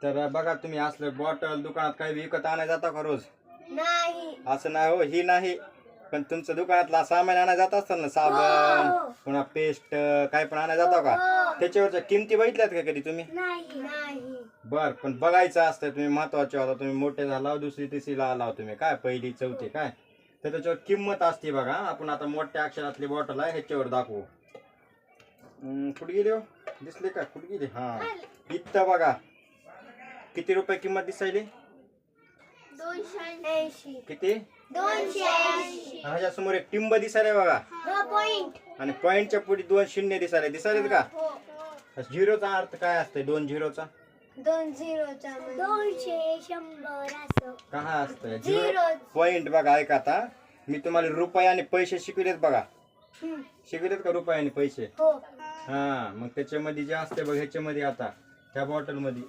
तर बघा तुम्ही असलं बॉटल दुकानात काही विकत आणायला जाता का रोज? नाही. असं नाही हो, ही नाही. पण तुमचं दुकानातला सामान आणायला जात असतं ना, साबण पुन्हा पेस्ट काय पण आणायला जाता का? त्याच्यावरच्या किमती बघितल्यात का कधी तुम्ही? नाही. बर, पण बघायचं असतं. तुम्ही महत्वाचे होता, तुम्ही मोठे झाला, दुसरी तिसरीला आला तुम्ही काय पहिली चौथी काय, तर त्याच्यावर किंमत असते बघा. आपण आता मोठ्या अक्षरातली बॉटल आहे ह्याच्यावर दाखवू. कुठे गेली हो? दिसले का? कुठे गेली? हा, इथं बघा किती रुपये किंमत दिसायली? 280. किती? 280. ह्याच्या समोर एक टिंब दिसायला बघा, आणि पॉइंटच्या पुढे 2 शून्य दिसायलेत का? झिरोचा अर्थ काय असतंय? 2 झिरोचा 2 झिरोचा 200 100 असं काय असतंय? झिरो. पॉइंट बघा. ऐका, आता मी तुम्हाला रुपये आणि पैसे शिकवलेत बघा. शिकवलेत का रुपये आणि पैसे? हा, मग त्याच्यामध्ये जे असते बघ, ह्याच्यामध्ये आता त्या बॉटल मध्ये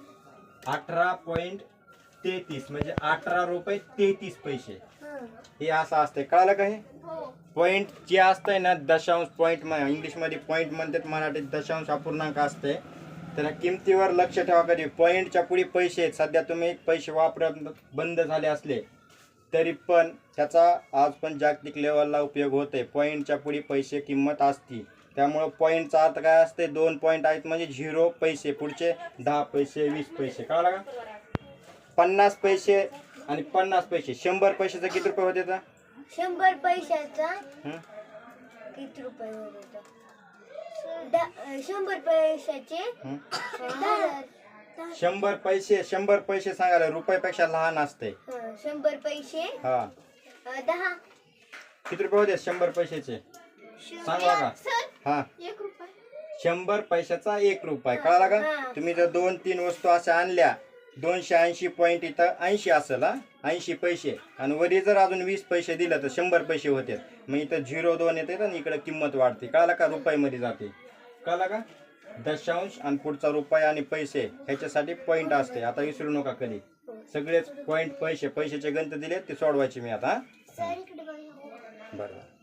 18.33 म्हणजे 18 रुपये 33 पैसे हे असं असतंय. कळालं का? हे पॉइंट जे असतंय ना, दशांश पॉइंट, इंग्लिश मध्ये पॉइंट म्हणतात, मराठीत दशांश अपूर्णांक असते. तर किमतीवर लक्ष ठेवा. कधी पॉइंटच्या पुढे पैसे आहेत, सध्या तुम्ही पैसे वापरत बंद झाले असले तरी पण त्याचा आज पण जागतिक लेवलला उपयोग होतोय. पॉइंटच्या पुढे पैसे किंमत असती. त्यामुळं पॉइंटचा अर्थ काय असते? 2 पॉइंट आहेत म्हणजे 0 पैसे, पुढचे 10 पैसे 20 पैसे. कळालं का? 50 पैसे आणि 50 पैसे. 100 पैशाचा किती रुपये होते? 100 पैशाचा किती रुपये होते? 100 पैशाचे 100 पैसे. 100 पैसे सांगायला रुपयापेक्षा लहान असते. 100 पैसे हा 10 किती रुपये होते 100 पैशाचे? सांगा का? हा, 1 रुपया. 100 पैशाचा 1 रुपया. कळाला का? तुम्ही जर 2-3 वस्तू अशा आणल्या, 280 पॉईंट इथं 80 असेल, 80 पैसे, आणि वरी जर अजून 20 पैसे दिलं तर 100 पैसे होते. मग इथं 0-2 येते आणि इकडे किंमत वाढते. कळाला का? रुपयामध्ये जाते. कळाला का? दशांश आणि पुढचा रुपया आणि पैसे ह्याच्यासाठी पॉईंट असते. आता विसरू नका कधी. सगळेच पॉईंट पैसे पैशाचे गणित दिले ते सोडवायचे मी आता. बरोबर.